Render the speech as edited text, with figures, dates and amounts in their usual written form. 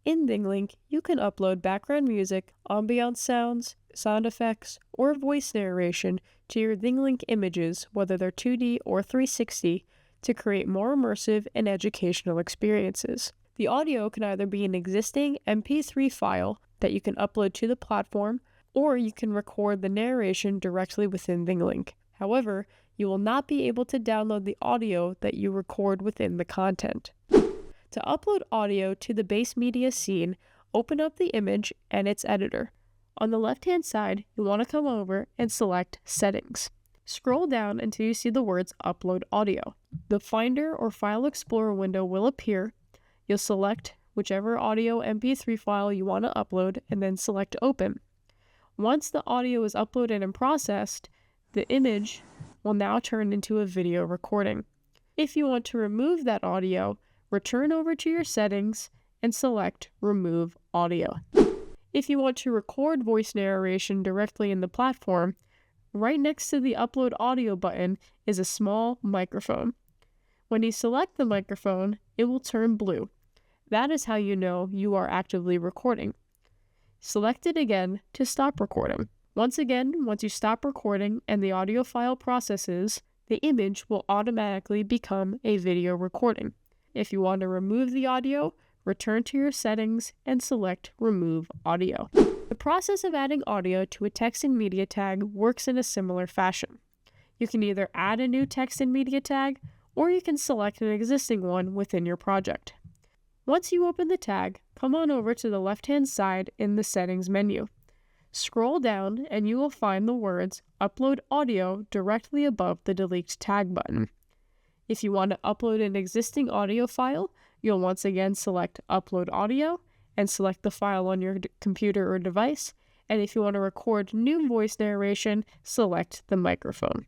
In ThingLink, you can upload background music, ambiance sounds, sound effects, or voice narration to your ThingLink images, whether they're 2D or 360, to create more immersive and educational experiences. The audio can either be an existing MP3 file that you can upload to the platform, or you can record the narration directly within ThingLink. However, you will not be able to download the audio that you record within the content. To upload audio to the base media scene, open up the image and its editor. On the left-hand side, you want to come over and select Settings. Scroll down until you see the words Upload Audio. The Finder or File Explorer window will appear. You'll select whichever audio MP3 file you want to upload and then select Open. Once the audio is uploaded and processed, the image will now turn into a video recording. If you want to remove that audio, return over to your settings and select Remove Audio. If you want to record voice narration directly in the platform, right next to the Upload Audio button is a small microphone. When you select the microphone, it will turn blue. That is how you know you are actively recording. Select it again to stop recording. Once you stop recording and the audio file processes, the image will automatically become a video recording. If you want to remove the audio, return to your settings and select Remove Audio. The process of adding audio to a text and media tag works in a similar fashion. You can either add a new text and media tag, or you can select an existing one within your project. Once you open the tag, come on over to the left-hand side in the Settings menu. Scroll down and you will find the words Upload Audio directly above the Delete Tag button. If you want to upload an existing audio file, you'll once again select Upload Audio and select the file on your computer or device. And if you want to record new voice narration, select the microphone.